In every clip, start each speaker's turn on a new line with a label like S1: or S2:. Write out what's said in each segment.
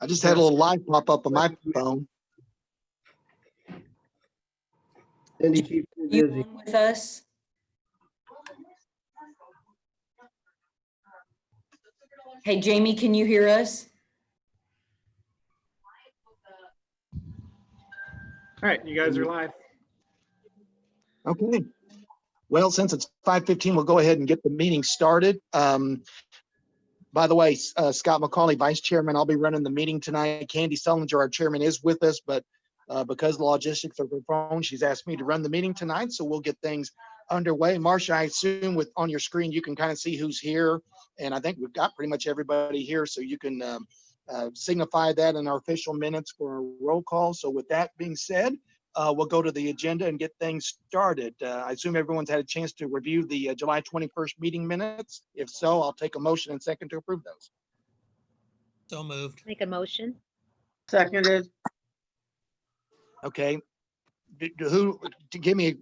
S1: I just had a little light pop up on my phone.
S2: Cindy, she's too
S3: You
S2: busy.
S3: on with us? Hey, Jamie, can you hear us?
S4: All right, you guys are live.
S1: Okay. Well, since it's 5:15, we'll go ahead and get the meeting started. By the way, Scott McCauley, Vice Chairman, I'll be running the meeting tonight. Candy Sullinger, our Chairman, is with us, but because the logistics of her phone, she's asked me to run the meeting tonight, so we'll get things underway. Marcia, I assume on your screen, you can kind of see who's here, and I think we've got pretty much everybody here, so you can signify that in our official minutes for a roll call. So with that being said, we'll go to the agenda and get things started. I assume everyone's had a chance to review the July 21st meeting minutes. If so, I'll take a motion and second to approve those.
S5: So moved.
S6: Make a motion.
S2: Seconded.
S1: Okay. Who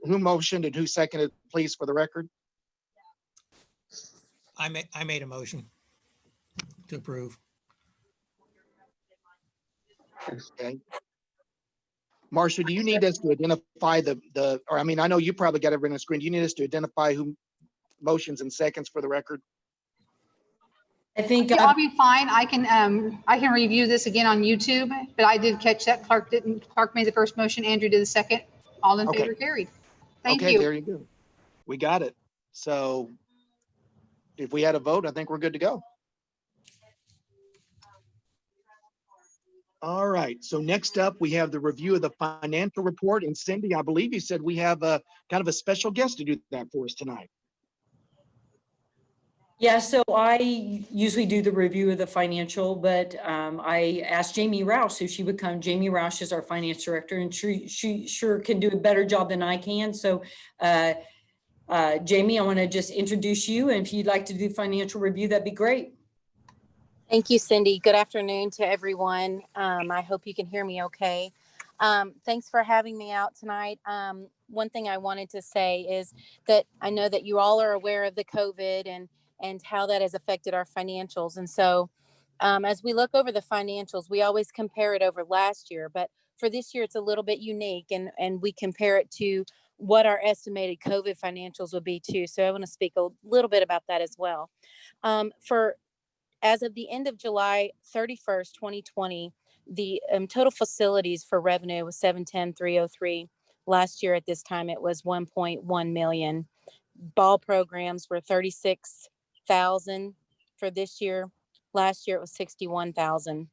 S1: motioned and who seconded, please, for the record?
S5: I made a motion to approve.
S1: Okay. Marcia, do you need us to identify or I mean, I know you probably got everything on the screen. Do you need us to identify who motions and seconds for the record?
S3: I think
S7: Yeah, I'll be fine. I can review this again on YouTube, but I did catch that Clark didn't. Clark made the first motion, Andrew did the second. All in
S1: Okay.
S7: favor, carried. Thank
S1: Okay,
S7: you.
S1: there you go. We got it. So if we had a vote, I think we're good to go. All right, so next up, we have the review of the financial report. And Cindy, I believe you said we have a kind of a special guest to do that for us tonight.
S3: Yeah, so I usually do the review of the financial, but I asked Jamie Rouse if she would come. Jamie Rouse is our finance director, and she sure can do a better job than I can. So Jamie, I want to just introduce you, and if you'd like to do financial review, that'd be great.
S6: Thank you, Cindy. Good afternoon to everyone. I hope you can hear me okay. Thanks for having me out tonight. One thing I wanted to say is that I know that you all are aware of the COVID and how that has affected our financials. And so as we look over the financials, we always compare it over last year, but for this year, it's a little bit unique, and we compare it to what our estimated COVID financials would be too. So I want to speak a little bit about that as well. As of the end of July 31st, 2020, the total facilities for revenue was 710,303. Last year at this time, it was 1.1 million. Ball programs were 36,000 for this year. Last year, it was 61,000.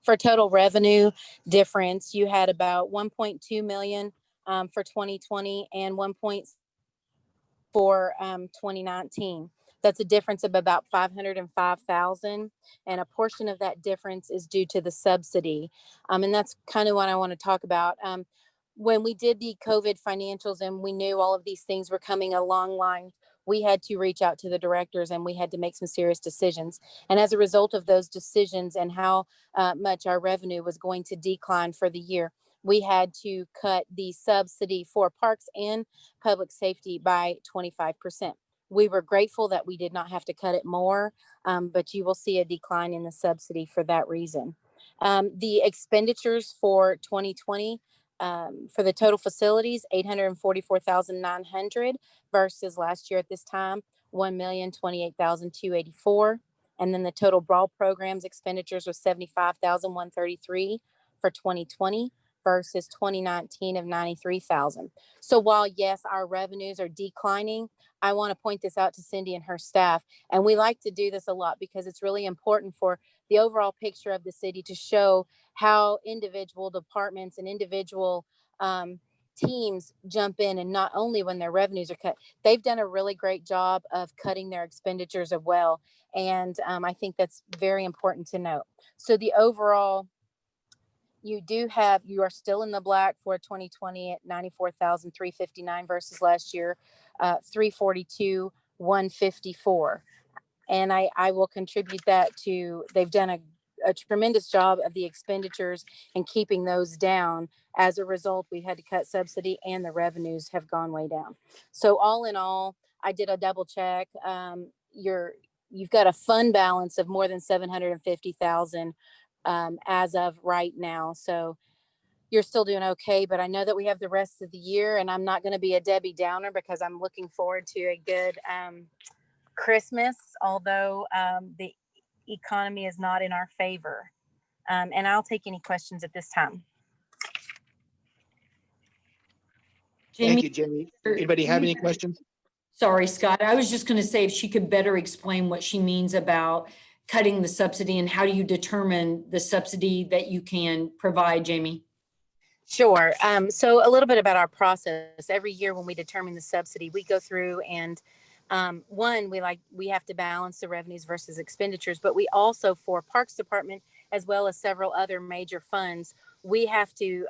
S6: For total revenue difference, you had about 1.2 million for 2020 and 1.4 for 2019. That's a difference of about 505,000, and a portion of that difference is due to the subsidy. And that's kind of what I want to talk about. When we did the COVID financials and we knew all of these things were coming along line, we had to reach out to the directors and we had to make some serious decisions. And as a result of those decisions and how much our revenue was going to decline for the year, we had to cut the subsidy for parks and public safety by 25%. We were grateful that we did not have to cut it more, but you will see a decline in the subsidy for that reason. The expenditures for 2020 for the total facilities, 844,900 versus last year at this time, 1,028,284. And then the total ball programs expenditures was 75,133 for 2020 versus 2019 of 93,000. So while yes, our revenues are declining, I want to point this out to Cindy and her staff. And we like to do this a lot because it's really important for the overall picture of the city to show how individual departments and individual teams jump in, and not only when their revenues are cut. They've done a really great job of cutting their expenditures as well. And I think that's very important to note. So the overall, you are still in the black for 2020 at 94,359 versus last year, 342,154. And I will contribute that to, they've done a tremendous job of the expenditures and keeping those down. As a result, we had to cut subsidy and the revenues have gone way down. So all in all, I did a double check. You've got a fund balance of more than 750,000 as of right now. So you're still doing okay, but I know that we have the rest of the year, and I'm not going to be a Debbie Downer because I'm looking forward to a good Christmas, although the economy is not in our favor. And I'll take any questions at this time.
S1: Thank
S3: Jamie,
S1: you, Jamie. Anybody have any questions?
S3: sorry, Scott, I was just going to say if she could better explain what she means about cutting the subsidy and how do you determine the subsidy that you can provide, Jamie?
S6: Sure. So a little bit about our process. Every year when we determine the subsidy, we go through and we have to balance the revenues versus expenditures, but we also, for Parks Department, as well as several other major funds, we have to,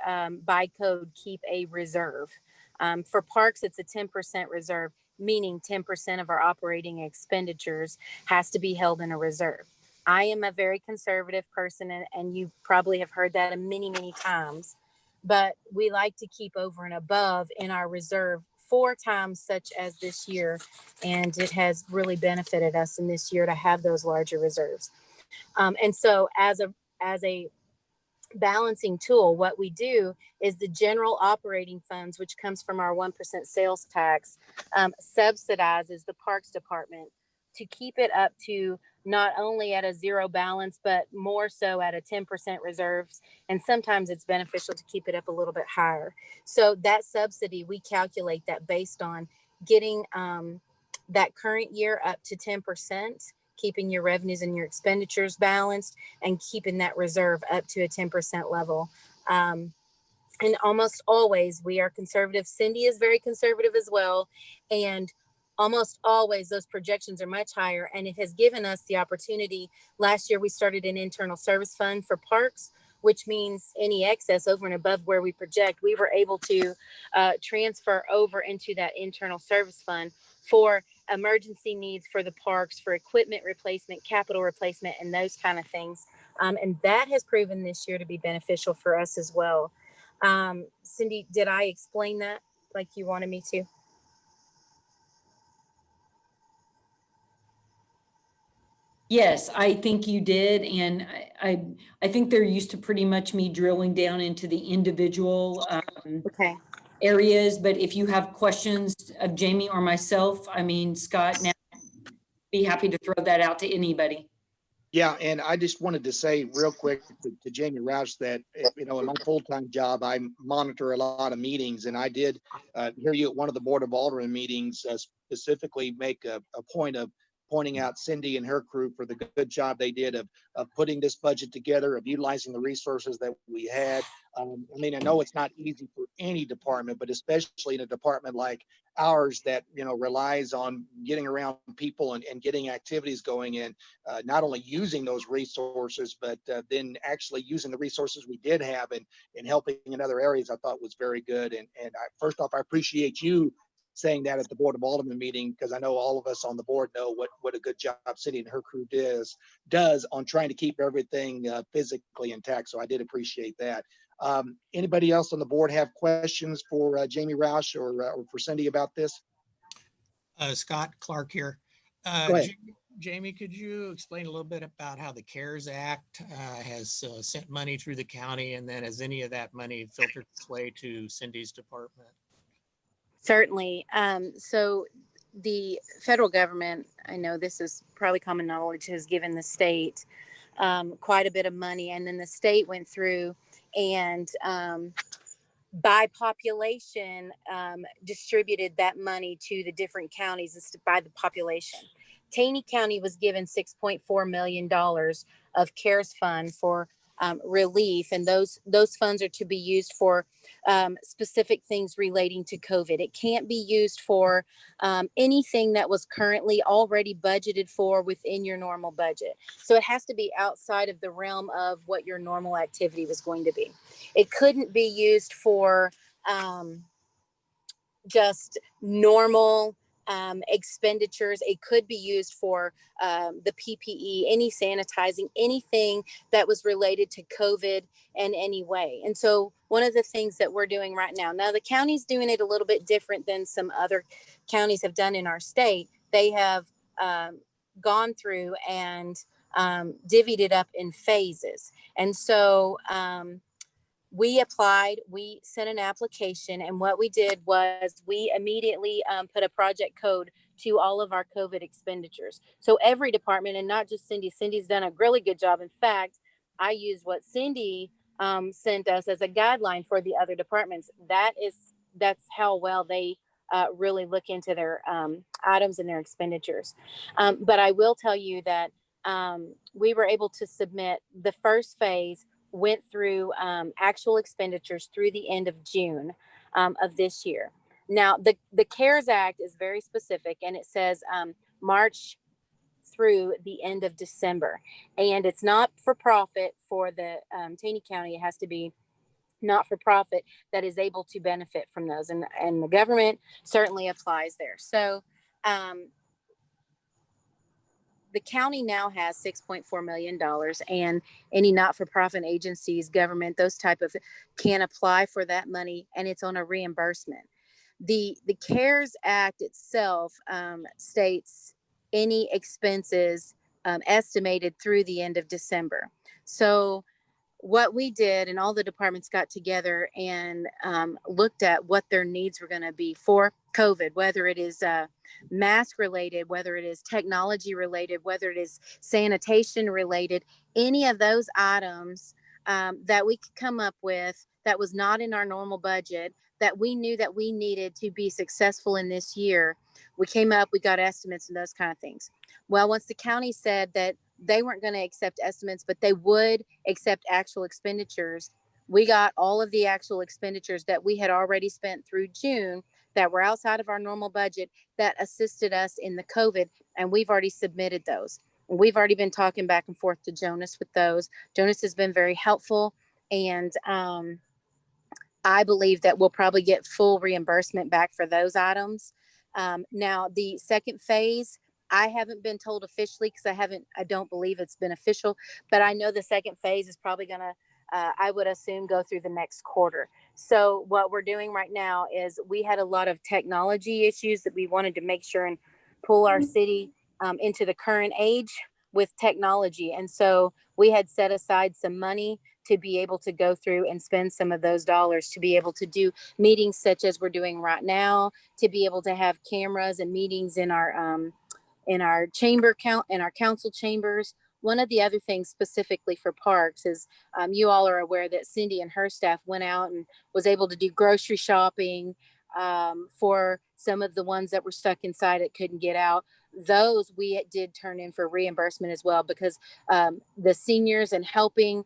S6: by code, keep a reserve. For parks, it's a 10% reserve, meaning 10% of our operating expenditures has to be held in a reserve. I am a very conservative person, and you probably have heard that many, many times, but we like to keep over and above in our reserve 4 times such as this year. And it has really benefited us in this year to have those larger reserves. And so as a balancing tool, what we do is the general operating funds, which comes from our 1% sales tax, subsidizes the Parks Department to keep it up to not only at a 0 balance, but more so at a 10% reserves. And sometimes it's beneficial to keep it up a little bit higher. So that subsidy, we calculate that based on getting that current year up to 10%, keeping your revenues and your expenditures balanced, and keeping that reserve up to a 10% level. And almost always we are conservative. Cindy is very conservative as well. And almost always those projections are much higher. And it has given us the opportunity. Last year, we started an internal service fund for parks, which means any excess over and above where we project, we were able to transfer over into that internal service fund for emergency needs for the parks, for equipment replacement, capital replacement, and those kind of things. And that has proven this year to be beneficial for us as well. Cindy, did I explain that like you wanted me to?
S3: Yes, I think you did. And I think they're used to pretty much me drilling down into the individual
S6: Okay.
S3: areas. But if you have questions of Jamie or myself, I mean, Scott, now be happy to throw that out to anybody.
S1: Yeah, and I just wanted to say real quick to Jamie Roush that, in my full-time job, I monitor a lot of meetings, and I did hear you at one of the Board of Aldermen meetings specifically make a point of pointing out Cindy and her crew for the good job they did of putting this budget together, of utilizing the resources that we had. I mean, I know it's not easy for any department, but especially in a department like ours that, relies on getting around people and getting activities going in, not only using those resources, but then actually using the resources we did have and helping in other areas, I thought was very good. And first off, I appreciate you saying that at the Board of Aldermen meeting, because I know all of us on the board know what a good job Cindy and her crew does on trying to keep everything physically intact. So I did appreciate that. Anybody else on the board have questions for Jamie Roush or for Cindy about this?
S5: Scott Clark here.
S1: Go ahead.
S5: Jamie, could you explain a little bit about how the CARES Act has sent money through the county, and then has any of that money filtered its way to Cindy's department?
S6: Certainly. So the federal government, I know this is probably common knowledge, has given the state quite a bit of money. And then the state went through and by population distributed that money to the different counties by the population. Taney County was given $6.4 million of CARES fund for relief, and those funds are to be used for specific things relating to COVID. It can't be used for anything that was currently already budgeted for within your normal budget. So it has to be outside of the realm of what your normal activity was going to be. It couldn't be used for just normal expenditures. It could be used for the PPE, any sanitizing, anything that was related to COVID in any way. And so one of the things that we're doing right now the county's doing it a little bit different than some other counties have done in our state. They have gone through and divvied it up in phases. And so we applied, we sent an application, and what we did was we immediately put a project code to all of our COVID expenditures. So every department, and not just Cindy, Cindy's done a really good job. In fact, I use what Cindy sent us as a guideline for the other departments. That's how well they really look into their items and their expenditures. But I will tell you that we were able to submit the first phase, went through actual expenditures through the end of June of this year. Now, the CARES Act is very specific, and it says March through the end of December. And it's not for profit for the Taney County. It has to be not for profit that is able to benefit from those. And the government certainly applies there. So the county now has $6.4 million, and any not-for-profit agencies, government, those type of can apply for that money, and it's on a reimbursement. The CARES Act itself states any expenses estimated through the end of December. So what we did, and all the departments got together and looked at what their needs were going to be for COVID, whether it is mask related, whether it is technology related, whether it is sanitation related, any of those items that we could come up with that was not in our normal budget, that we knew that we needed to be successful in this year. We came up, we got estimates and those kind of things. Well, once the county said that they weren't going to accept estimates, but they would accept actual expenditures, we got all of the actual expenditures that we had already spent through June that were outside of our normal budget that assisted us in the COVID, and we've already submitted those. We've already been talking back and forth to Jonas with those. Jonas has been very helpful, and I believe that we'll probably get full reimbursement back for those items. Now, the second phase, I haven't been told officially because I don't believe it's been official, but I know the second phase is probably going to, I would assume, go through the next quarter. So what we're doing right now is we had a lot of technology issues that we wanted to make sure and pull our city into the current age with technology. And so we had set aside some money to be able to go through and spend some of those dollars to be able to do meetings such as we're doing right now, to be able to have cameras and meetings in our chamber count, in our council chambers. One of the other things specifically for parks is you all are aware that Cindy and her staff went out and was able to do grocery shopping for some of the ones that were stuck inside it couldn't get out. Those we did turn in for reimbursement as well, because the seniors and helping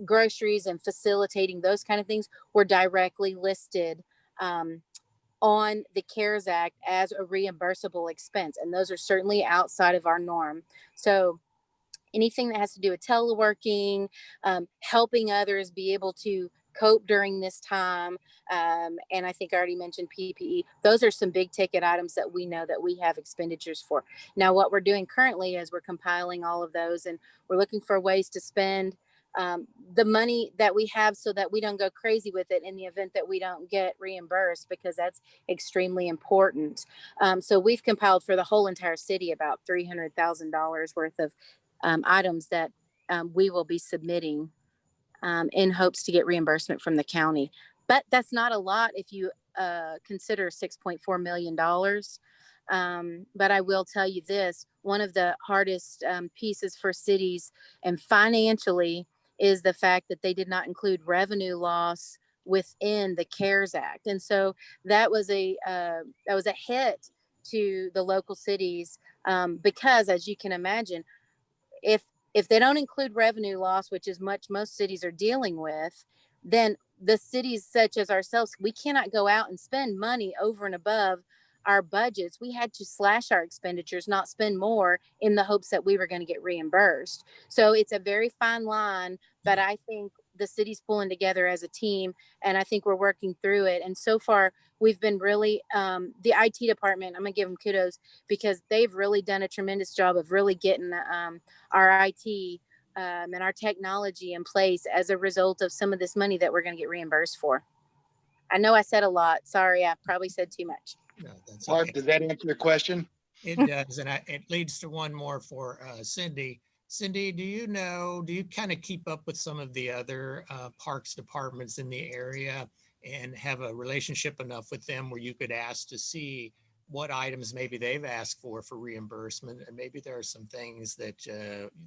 S6: groceries and facilitating those kind of things were directly listed on the CARES Act as a reimbursable expense. And those are certainly outside of our norm. So anything that has to do with teleworking, helping others be able to cope during this time. And I think I already mentioned PPE. Those are some big ticket items that we know that we have expenditures for. Now, what we're doing currently is we're compiling all of those, and we're looking for ways to spend the money that we have so that we don't go crazy with it in the event that we don't get reimbursed, because that's extremely important. So we've compiled for the whole entire city about $300,000 worth of items that we will be submitting in hopes to get reimbursement from the county. But that's not a lot if you consider $6.4 million. But I will tell you this, one of the hardest pieces for cities and financially is the fact that they did not include revenue loss within the CARES Act. And so that was a hit to the local cities because, as you can imagine, if they don't include revenue loss, which is most cities are dealing with, then the cities such as ourselves, we cannot go out and spend money over and above our budgets. We had to slash our expenditures, not spend more in the hopes that we were going to get reimbursed. So it's a very fine line, but I think the city's pulling together as a team, and I think we're working through it. And so far we've been really, the IT department, I'm gonna give them kudos because they've really done a tremendous job of really getting our IT and our technology in place as a result of some of this money that we're going to get reimbursed for. I know I said a lot. Sorry, I probably said too much.
S5: No, that's
S1: Mark,
S5: okay.
S1: does that answer your question?
S5: It does, and it leads to one more for Cindy. Cindy, do you kind of keep up with some of the other parks departments in the area and have a relationship enough with them where you could ask to see what items maybe they've asked for reimbursement? And maybe there are some things that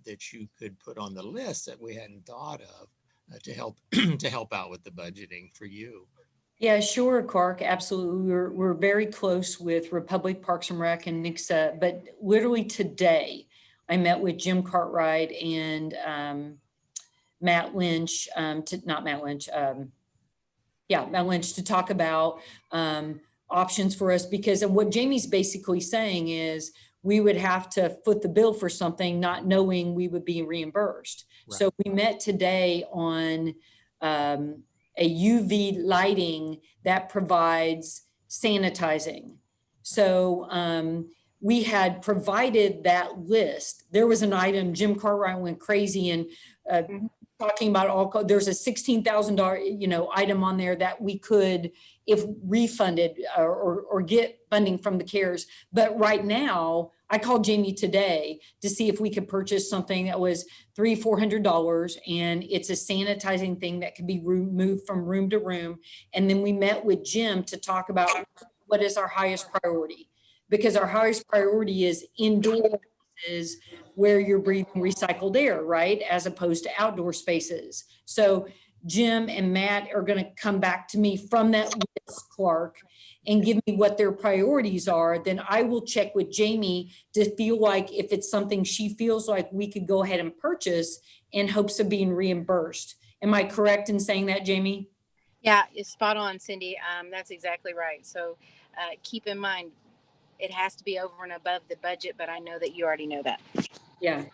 S5: that you could put on the list that we hadn't thought of to help to help out with the budgeting for you.
S3: Yeah, sure, Clark, absolutely. We're very close with Republic Parks and Rec and Nixa, but literally today, I met with Jim Cartwright and Matt Lynch, not Matt Lynch, Matt Lynch, to talk about options for us, because what Jamie's basically saying is we would have to foot the bill for something not knowing we would be reimbursed.
S5: Right.
S3: So we met today on a UV lighting that provides sanitizing. So we had provided that list. There was an item, Jim Cartwright went crazy and talking about there's a $16,000, item on there that we could, if refunded or get funding from the CARES. But right now, I called Jamie today to see if we could purchase something that was $300-400, and it's a sanitizing thing that could be moved from room to room. And then we met with Jim to talk about what is our highest priority, because our highest priority is indoor spaces where you're breathing recycled air, right? As opposed to outdoor spaces. So Jim and Matt are going to come back to me from that list, Clark, and give me what their priorities are. Then I will check with Jamie to feel like if it's something she feels like we could go ahead and purchase in hopes of being reimbursed. Am I correct in saying that, Jamie?
S6: Yeah, it's spot on, Cindy. That's exactly right. So keep in mind, it has to be over and above the budget, but I know that you already know that.
S3: Yeah.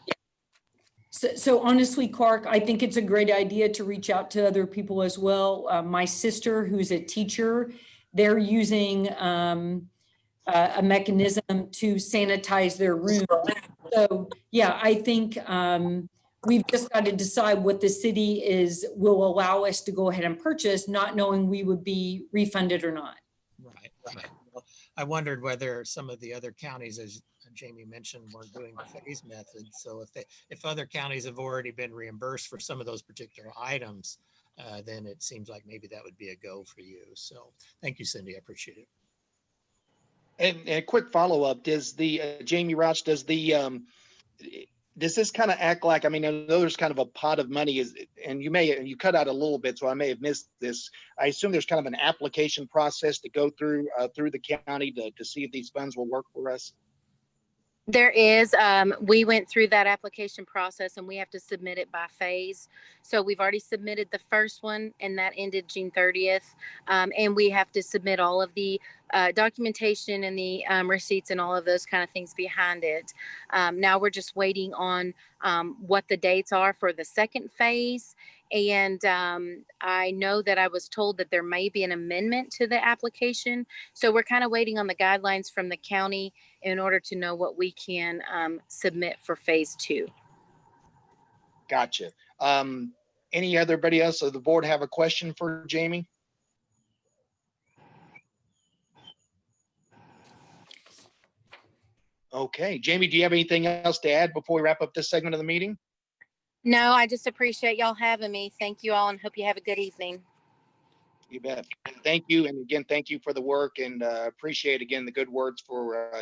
S3: So honestly, Clark, I think it's a great idea to reach out to other people as well. My sister, who's a teacher, they're using a mechanism to sanitize their room. So yeah, I think we've just got to decide what the city will allow us to go ahead and purchase, not knowing we would be refunded or not.
S5: Right. Well, I wondered whether some of the other counties, as Jamie mentioned, weren't doing the phase method. So if other counties have already been reimbursed for some of those particular items, then it seems like maybe that would be a go for you. So thank you, Cindy. I appreciate it.
S1: And a quick follow-up, does the Jamie Roush, does this kind of act like, I mean, I know there's kind of a pot of money, and you cut out a little bit, so I may have missed this. I assume there's kind of an application process to go through the county to see if these funds will work for us.
S6: There is, we went through that application process and we have to submit it by phase. So we've already submitted the first one and that ended June 30th. And we have to submit all of the documentation and the receipts and all of those kind of things behind it. Now we're just waiting on what the dates are for the second phase. And I know that I was told that there may be an amendment to the application. So we're kind of waiting on the guidelines from the county in order to know what we can submit for phase 2.
S1: Gotcha. Everybody else of the board have a question for Jamie? Okay, Jamie, do you have anything else to add before we wrap up this segment of the meeting?
S6: No, I just appreciate y'all having me. Thank you all and hope you have a good evening.
S1: You bet. Thank you. And again, thank you for the work, and appreciate again the good words for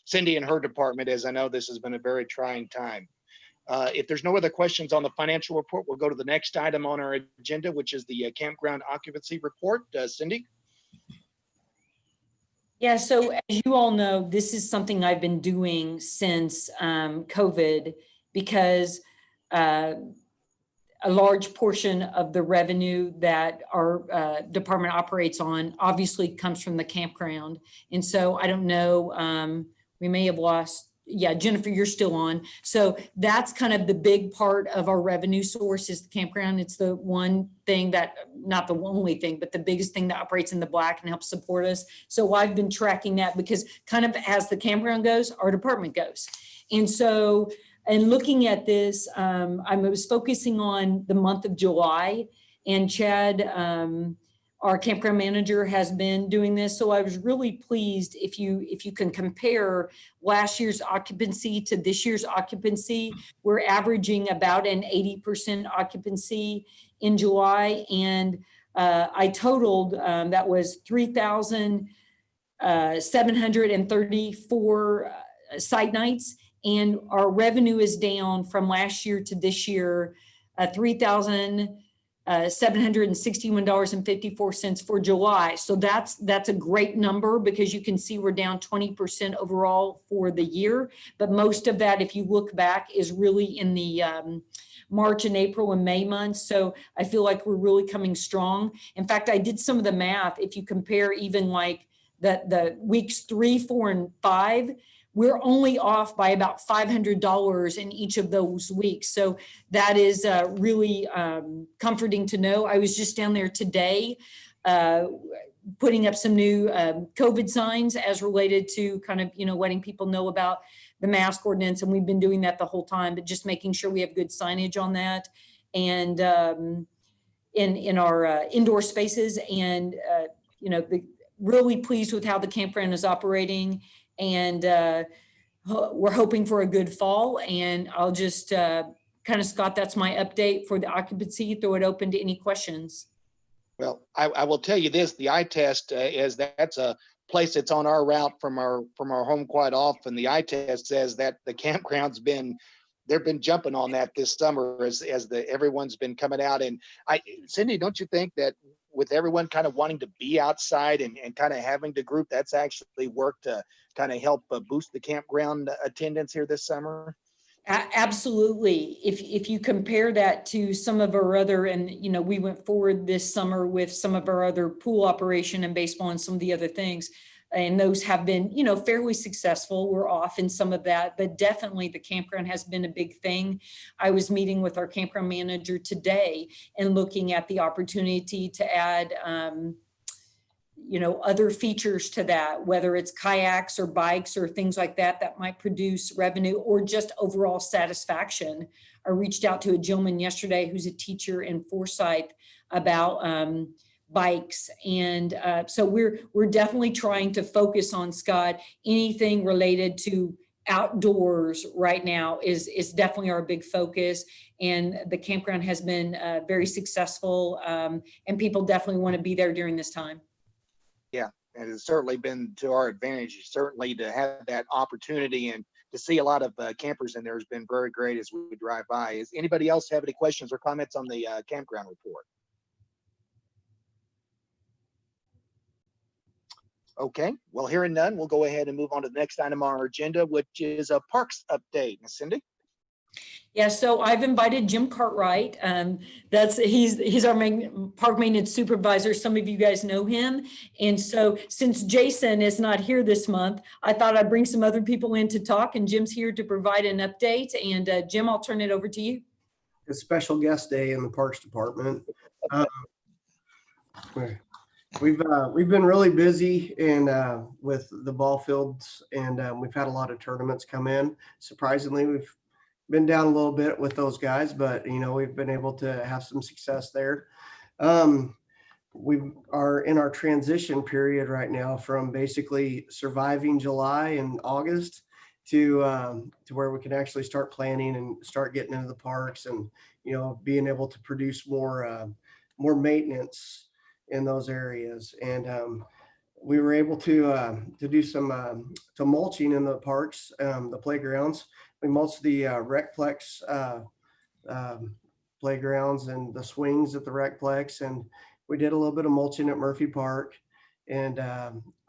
S1: Cindy and her department, as I know this has been a very trying time. If there's no other questions on the financial report, we'll go to the next item on our agenda, which is the campground occupancy report. Cindy?
S3: Yeah, so as you all know, this is something I've been doing since COVID, because a large portion of the revenue that our department operates on obviously comes from the campground. And so I don't know, we may have lost, yeah, Jennifer, you're still on. So that's kind of the big part of our revenue source is the campground. It's the one thing that, not the only thing, but the biggest thing that operates in the black and helps support us. So I've been tracking that because kind of as the campground goes, our department goes. And so, and looking at this, I was focusing on the month of July, and Chad, our campground manager has been doing this. So I was really pleased if you can compare last year's occupancy to this year's occupancy, we're averaging about an 80% occupancy in July. And I totaled, that was 3,734 site nights. And our revenue is down from last year to this year, $3,761.54 for July. So that's a great number, because you can see we're down 20% overall for the year. But most of that, if you look back, is really in the March and April and May months. So I feel like we're really coming strong. In fact, I did some of the math. If you compare even like the weeks 3, 4, and 5, we're only off by about $500 in each of those weeks. So that is really comforting to know. I was just down there today putting up some new COVID signs as related to kind of, letting people know about the mask ordinance. And we've been doing that the whole time, but just making sure we have good signage on that. And in our indoor spaces, and, really pleased with how the campground is operating. And we're hoping for a good fall. And I'll just kind of, Scott, that's my update for the occupancy. Throw it open to any questions.
S1: Well, I will tell you this, the eye test is that's a place that's on our route from our home quite often. The eye test says that the campground's they've been jumping on that this summer as everyone's been coming out. And Cindy, don't you think that with everyone kind of wanting to be outside and kind of having to group, that's actually worked to kind of help boost the campground attendance here this summer?
S3: Absolutely. If you compare that to some of our other, and we went forward this summer with some of our other pool operation and baseball and some of the other things, and those have been, fairly successful. We're off in some of that, but definitely the campground has been a big thing. I was meeting with our campground manager today and looking at the opportunity to add, other features to that, whether it's kayaks or bikes or things like that, that might produce revenue or just overall satisfaction. I reached out to a gentleman yesterday who's a teacher in Forsyth about bikes. And so we're definitely trying to focus on, Scott, anything related to outdoors right now is definitely our big focus. And the campground has been very successful, and people definitely want to be there during this time.
S1: Yeah, and it's certainly been to our advantage, certainly to have that opportunity and to see a lot of campers in there has been very great as we drive by. Is anybody else have any questions or comments on the campground report? Okay, well, hearing none, we'll go ahead and move on to the next item on our agenda, which is a parks update. Cindy?
S3: Yeah, so I've invited Jim Cartwright. He's our park maintenance supervisor. Some of you guys know him. And so since Jason is not here this month, I thought I'd bring some other people in to talk, and Jim's here to provide an update. And Jim, I'll turn it over to you.
S2: It's special guest day in the Parks Department. We've been really busy with the ball fields, and we've had a lot of tournaments come in. Surprisingly, we've been down a little bit with those guys, but we've been able to have some success there. We are in our transition period right now from basically surviving July and August to where we can actually start planning and start getting into the parks and being able to produce more maintenance in those areas. And we were able to do some mulching in the parks, the playgrounds. We mulched the Recplex playgrounds and the swings at the Recplex, and we did a little bit of mulching at Murphy Park and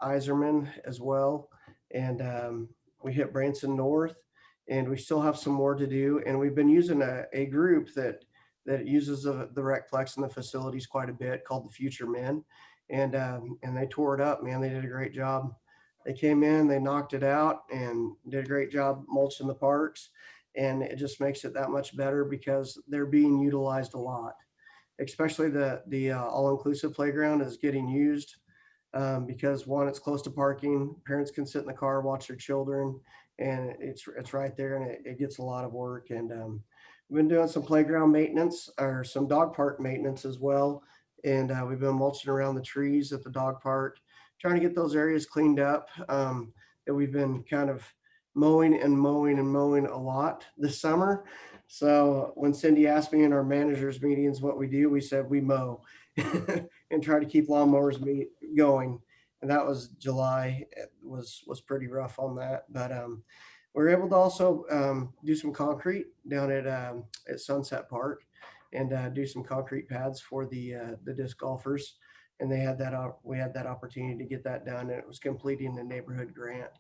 S2: Iserman as well. And we hit Branson North, and we still have some more to do. And we've been using a group that uses the Recplex and the facilities quite a bit, called the Future Men. And they tore it up, man. They did a great job. They came in, they knocked it out, and did a great job mulching the parks. And it just makes it that much better because they're being utilized a lot. Especially the all-inclusive playground is getting used because, one, it's close to parking. Parents can sit in the car, watch their children, and it's right there, and it gets a lot of work. And we've been doing some playground maintenance, or some dog park maintenance as well. and we've been mulching around the trees at the dog park, trying to get those areas cleaned up that we've been kind of mowing and mowing and mowing a lot this summer. So when Cindy asked me in our managers meetings what we do, we said we mow and try to keep lawnmowers going. And that was July. It was pretty rough on that, but we were able to also do some concrete down at Sunset Park and do some concrete pads for the disc golfers. And they had that we had that opportunity to get that done, and it was completing the neighborhood grant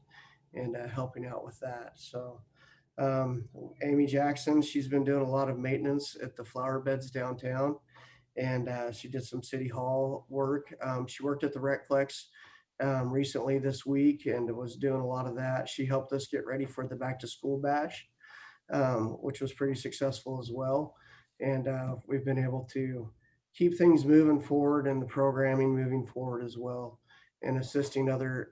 S2: and helping out with that. So Amy Jackson, she's been doing a lot of maintenance at the flower beds downtown, and she did some city hall work. She worked at the Recplex recently this week and was doing a lot of that. She helped us get ready for the back to school bash, which was pretty successful as well. And we've been able to keep things moving forward and the programming moving forward as well, and assisting other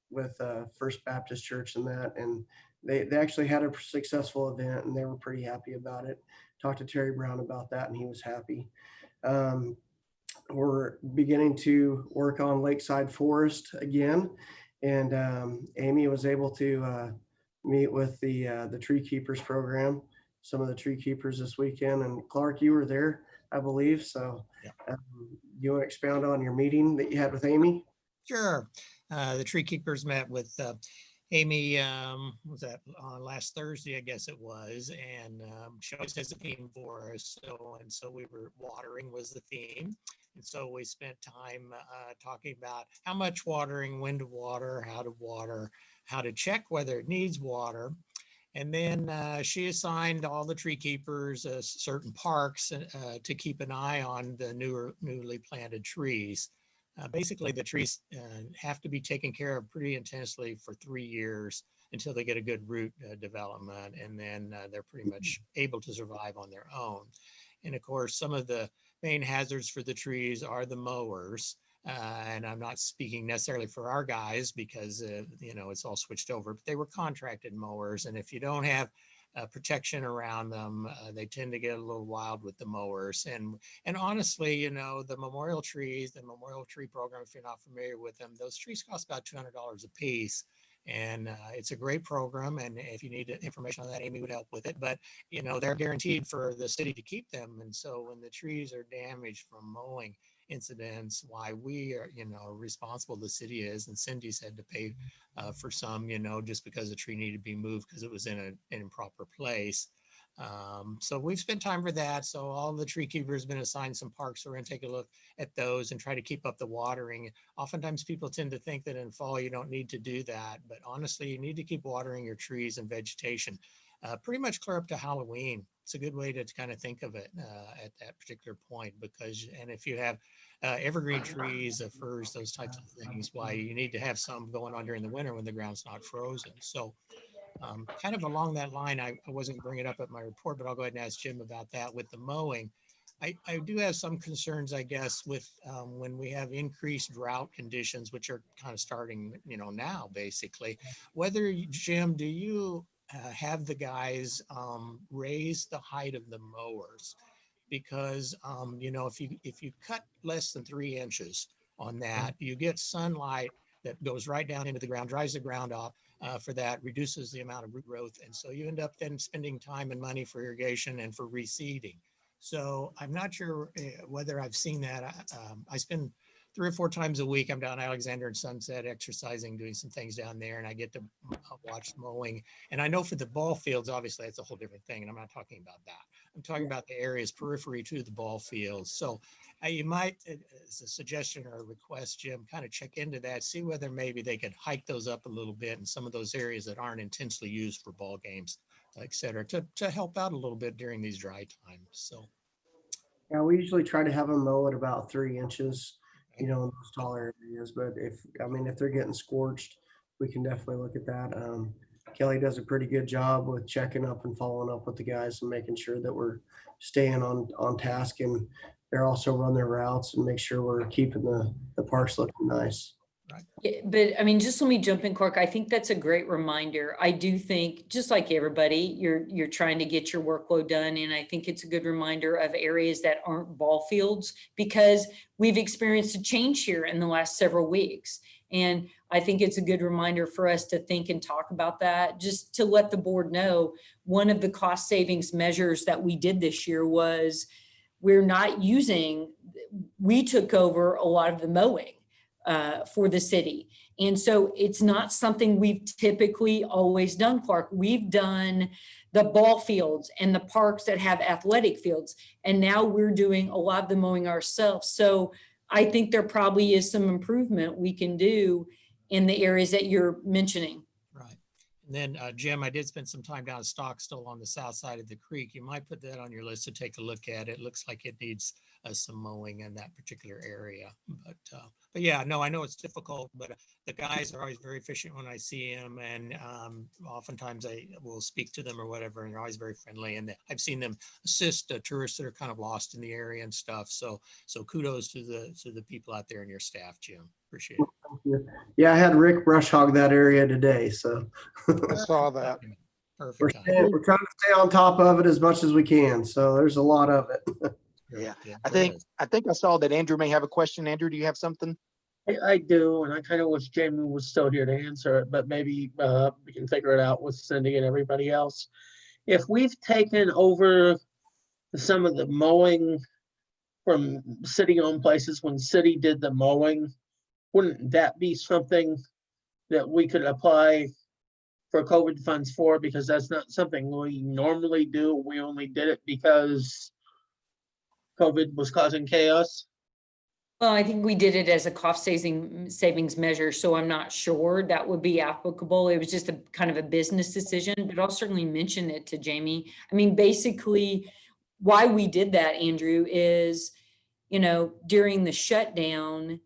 S2: with First Baptist Church and that. And they actually had a successful event and they were pretty happy about it. Talked to Terry Brown about that and he was happy. We're beginning to work on Lakeside Forest again, and Amy was able to meet with the Tree Keepers program, some of the tree keepers this weekend. And Clark, you were there, I believe. So you want to expound on your meeting that you had with Amy?
S5: Sure. The tree keepers met with Amy, was that last Thursday, I guess it was, and she always has a theme for us. So we were watering was the theme. And so we spent time talking about how much watering, when to water, how to check whether it needs water. And then she assigned all the tree keepers certain parks to keep an eye on the newly planted trees. Basically, the trees have to be taken care of pretty intensely for 3 years until they get a good root development, and then they're pretty much able to survive on their own. And of course, some of the main hazards for the trees are the mowers. And I'm not speaking necessarily for our guys because, it's all switched over, but they were contracted mowers. And if you don't have protection around them, they tend to get a little wild with the mowers. And honestly, the memorial tree program, if you're not familiar with them, those trees cost about $200 a piece. And it's a great program. And if you need information on that, Amy would help with it. But, they're guaranteed for the city to keep them. And so when the trees are damaged from mowing incidents, why we are, responsible, the city is, and Cindy said to pay for some, just because the tree needed to be moved because it was in an improper place. So we've spent time for that. So all the tree keepers have been assigned some parks. So we're going to take a look at those and try to keep up the watering. Oftentimes people tend to think that in fall you don't need to do that, but honestly, you need to keep watering your trees and vegetation pretty much clear up to Halloween. It's a good way to kind of think of it at that particular point, and if you have evergreen trees, firs, those types of things, why you need to have some going on during the winter when the ground's not frozen. So kind of along that line, I wasn't bringing it up at my report, but I'll go ahead and ask Jim about that with the mowing. I do have some concerns, I guess, with when we have increased drought conditions, which are kind of starting, now basically. Whether, Jim, do you have the guys raise the height of the mowers? Because, if you cut less than 3 inches on that, you get sunlight that goes right down into the ground, dries the ground off. For that, reduces the amount of root growth. And so you end up then spending time and money for irrigation and for reseeding. So I'm not sure whether I've seen that. I spend 3 or 4 times a week. I'm down Alexander and Sunset exercising, doing some things down there, and I get to watch mowing. And I know for the ball fields, obviously that's a whole different thing. And I'm not talking about that. I'm talking about the areas periphery to the ball fields. So you might, as a suggestion or a request, Jim, kind of check into that, see whether maybe they could hike those up a little bit in some of those areas that aren't intensely used for ball games, et cetera, to help out a little bit during these dry times. So.
S2: Yeah, we usually try to have them mow at about 3 inches, in those taller areas. But if they're getting scorched, we can definitely look at that. Kelly does a pretty good job with checking up and following up with the guys and making sure that we're staying on task, and they're also run their routes and make sure we're keeping the parks looking nice.
S3: Yeah, but I mean, just let me jump in, Clark. I think that's a great reminder. I do think, just like everybody, you're trying to get your workload done. And I think it's a good reminder of areas that aren't ball fields, because we've experienced a change here in the last several weeks. And I think it's a good reminder for us to think and talk about that, just to let the board know one of the cost savings measures that we did this year was we took over a lot of the mowing for the city. And so it's not something we've typically always done, Clark. We've done the ball fields and the parks that have athletic fields. And now we're doing a lot of the mowing ourselves. So I think there probably is some improvement we can do in the areas that you're mentioning.
S5: Right. And then Jim, I did spend some time down at Stockstill on the south side of the creek. You might put that on your list to take a look at. It looks like it needs some mowing in that particular area. But yeah, no, I know it's difficult, but the guys are always very efficient when I see them, and oftentimes I will speak to them or whatever, and they're always very friendly. And I've seen them assist tourists that are kind of lost in the area and stuff. So kudos to the people out there and your staff, Jim. Appreciate it.
S2: Yeah, I had Rick brush hog that area today, so
S8: I saw that.
S5: Perfect.
S2: we're trying to stay on top of it as much as we can. So there's a lot of it.
S1: Yeah,
S5: Yeah,
S1: I think I saw that Andrew may have a question. Andrew, do you have something?
S9: I do, and I kind of wish Jamie was still here to answer it, but maybe we can figure it out with Cindy and everybody else. If we've taken over some of the mowing from city-owned places when city did the mowing, wouldn't that be something that we could apply for COVID funds for? Because that's not something we normally do. We only did it because COVID was causing chaos.
S3: Well, I think we did it as a cost savings measure, so I'm not sure that would be applicable. It was just a kind of a business decision, but I'll certainly mention it to Jamie. I mean, basically, why we did that, Andrew, is, during the shutdown,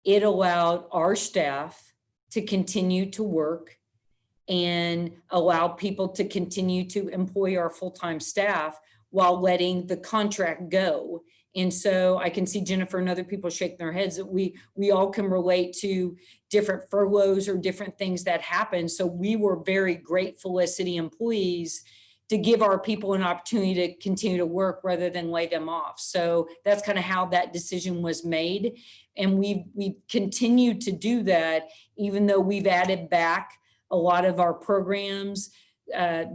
S3: it allowed our staff to continue to work and allow people to continue to employ our full-time staff while letting the contract go. And so I can see Jennifer and other people shaking their heads that we all can relate to different furloughs or different things that happen. So we were very grateful as city employees to give our people an opportunity to continue to work rather than lay them off. So that's kind of how that decision was made. And we continued to do that, even though we've added back a lot of our programs,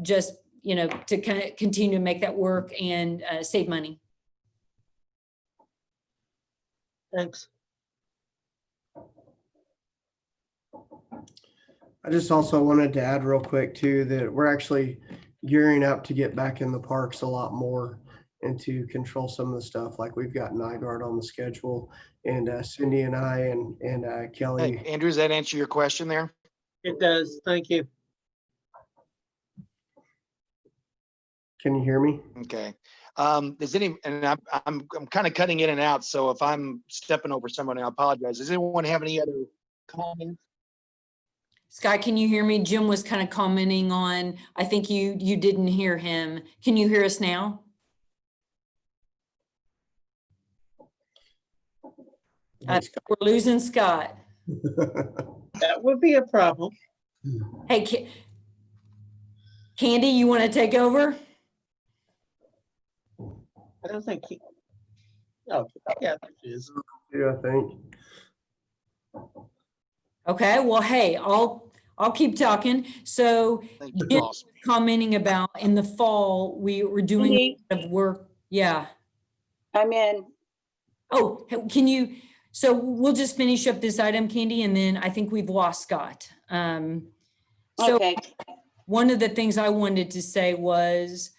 S3: just, to kind of continue to make that work and save money.
S9: Thanks.
S2: I just also wanted to add real quick too, that we're actually gearing up to get back in the parks a lot more and to control some of the stuff. Like we've got NIGARD on the schedule, and Cindy and I and Kelly.
S1: Hey, Andrew, does that answer your question there?
S9: It does. Thank you.
S2: Can you hear me?
S1: Okay. And I'm kind of cutting in and out, so if I'm stepping over someone, I apologize. Does anyone have any other comments?
S3: Scott, can you hear me? Jim was kind of commenting on, I think you didn't hear him. Can you hear us now? We're losing Scott.
S9: That would be a problem.
S3: Hey, Candy, you want to take over?
S9: I don't think he. Oh, yeah, there she is.
S2: Yeah, I think.
S3: Okay, well, hey, I'll keep talking. So
S1: Thank you,
S3: Jim
S1: boss.
S3: commenting about in the fall, we were doing a lot of work. Yeah.
S10: I'm in.
S3: Oh, can you, so we'll just finish up this item, Candy, and then I think we've lost Scott. So
S10: Okay.
S3: one of the things I wanted to say was,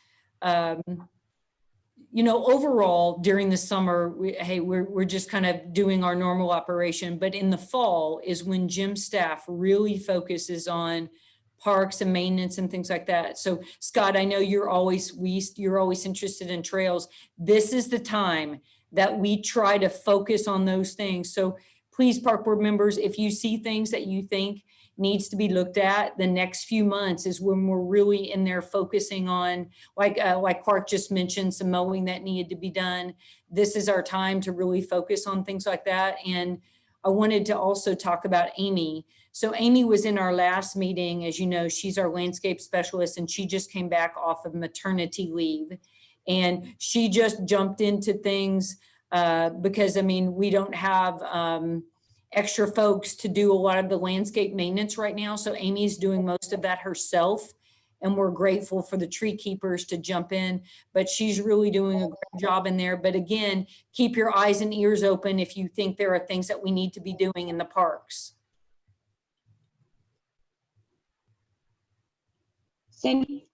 S3: overall during the summer, we're just kind of doing our normal operation, but in the fall is when Jim's staff really focuses on parks and maintenance and things like that. So Scott, I know you're always interested in trails. This is the time that we try to focus on those things. So please, park board members, if you see things that you think needs to be looked at, the next few months is when we're really in there focusing on, like Clark just mentioned, some mowing that needed to be done. This is our time to really focus on things like that. And I wanted to also talk about Amy. So Amy was in our last meeting. As you know, she's our landscape specialist, and she just came back off of maternity leave. And she just jumped into things because, I mean, we don't have extra folks to do a lot of the landscape maintenance right now. So Amy's doing most of that herself. And we're grateful for the tree keepers to jump in, but she's really doing a great job in there. But again, keep your eyes and ears open if you think there are things that we need to be doing in the parks.
S10: Cindy?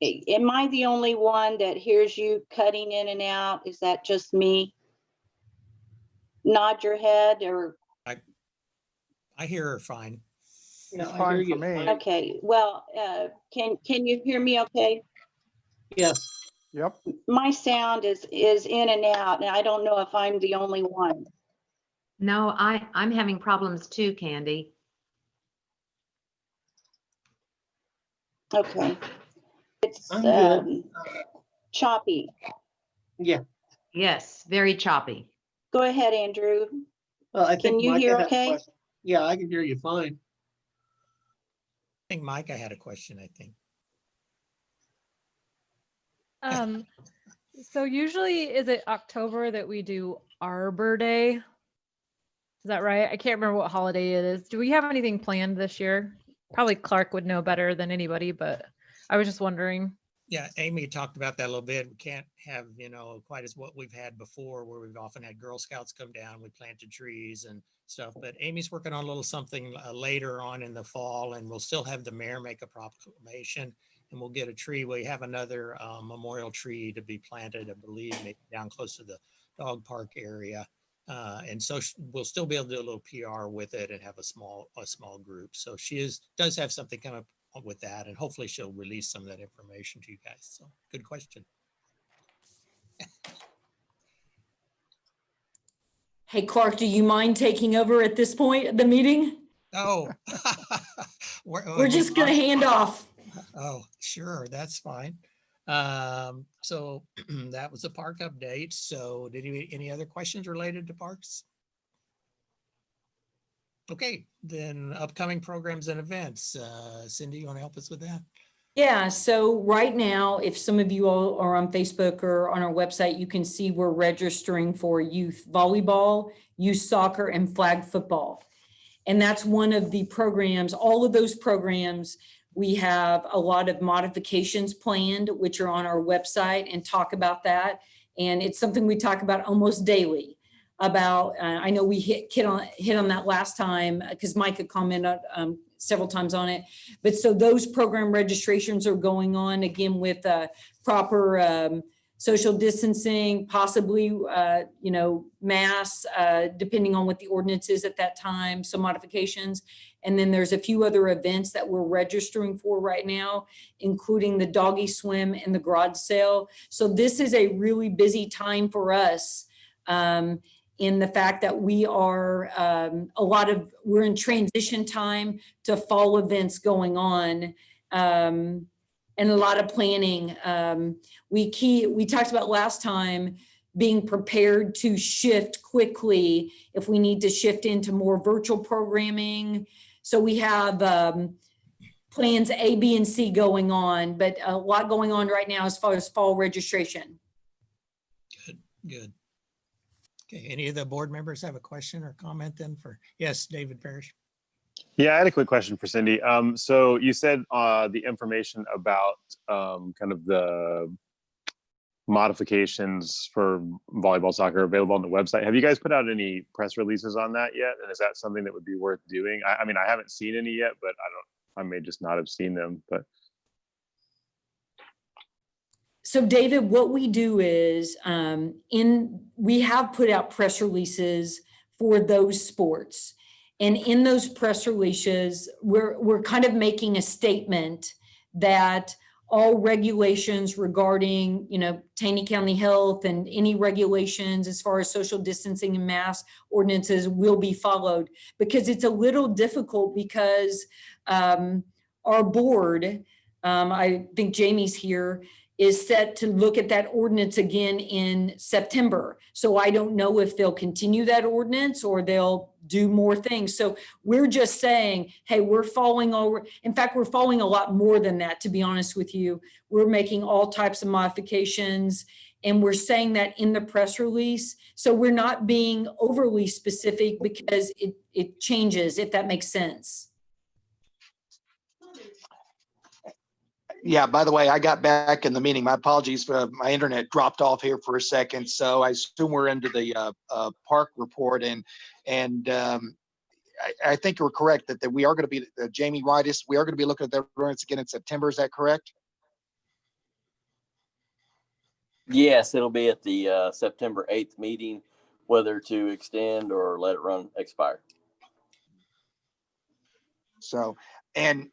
S10: Am I the only one that hears you cutting in and out? Is that just me? Nod your head or,
S5: I hear her fine.
S9: Yeah,
S4: It's
S9: I
S4: fine
S9: hear
S4: for
S9: you
S4: me.
S9: fine.
S10: okay, well, can you hear me okay?
S9: Yes,
S4: Yep.
S10: My sound is in and out, and I don't know if I'm the only one.
S8: No, I'm having problems too, Candy.
S10: Okay. It's
S9: I'm good.
S10: choppy.
S9: Yeah.
S8: Yes, very choppy.
S10: Go ahead, Andrew.
S9: Well, I
S10: Can
S9: think
S10: you
S9: Micah
S10: hear
S9: had a
S10: okay?
S9: question. Yeah, I can hear you fine.
S5: I think Micah had a question, I think.
S11: So usually is it October that we do Arbor Day? Is that right? I can't remember what holiday it is. Do we have anything planned this year? Probably Clark would know better than anybody, but I was just wondering.
S5: Yeah, Amy talked about that a little bit. We can't have, you know, quite as what we've had before, where we've often had Girl Scouts come down, we planted trees and stuff. But Amy's working on a little something later on in the fall, and we'll still have the mayor make a proclamation, and we'll get a tree. We have another memorial tree to be planted, I believe, maybe down close to the dog park area. And so we'll still be able to do a little PR with it and have a small group. So she does have something come up with that, and hopefully she'll release some of that information to you guys. So good question.
S3: Hey, Clark, do you mind taking over at this point of the meeting?
S5: Oh,
S3: We're just going to hand off.
S5: Oh, sure, that's fine. So that was a park update. So any other questions related to parks? Okay, then upcoming programs and events. Cindy, you want to help us with that?
S3: Yeah, so right now, if some of you all are on Facebook or on our website, you can see we're registering for youth volleyball, youth soccer, and flag football. And that's one of the programs, all of those programs, we have a lot of modifications planned, which are on our website, and talk about that. And it's something we talk about almost daily about, I know we hit on that last time because Mike had commented several times on it. But so those program registrations are going on again with proper social distancing, possibly, masks, depending on what the ordinance is at that time, some modifications. And then there's a few other events that we're registering for right now, including the doggy swim and the garage sale. So this is a really busy time for us. In the fact that we are we're in transition time to fall events going on, and a lot of planning. We talked about last time being prepared to shift quickly if we need to shift into more virtual programming. So we have plans A, B, and C going on, but a lot going on right now as far as fall registration.
S5: Good. Okay, any of the board members have a question or comment then yes, David Parrish.
S12: Yeah, I had a quick question for Cindy. So you said the information about kind of the modifications for volleyball, soccer available on the website. Have you guys put out any press releases on that yet? And is that something that would be worth doing? I mean, I haven't seen any yet, but I may just not have seen them, but.
S3: So David, what we do is we have put out press releases for those sports. And in those press releases, we're kind of making a statement that all regulations regarding, Taney County Health and any regulations as far as social distancing and mask ordinances will be followed, because it's a little difficult because our board, I think Jamie's here, is set to look at that ordinance again in September. So I don't know if they'll continue that ordinance or they'll do more things. So we're just saying, hey, we're following over. In fact, we're following a lot more than that, to be honest with you. We're making all types of modifications, and we're saying that in the press release. So we're not being overly specific because it changes, if that makes sense.
S1: Yeah, by the way, I got back in the meeting. My apologies for my internet dropped off here for a second. So I assume we're into the park report, and I think you're correct that we are going to be, Jamie Whitis, we are going to be looking at that ordinance again in September. Is that correct?
S13: Yes, it'll be at the September 8th meeting, whether to extend or let it expire.
S1: So, and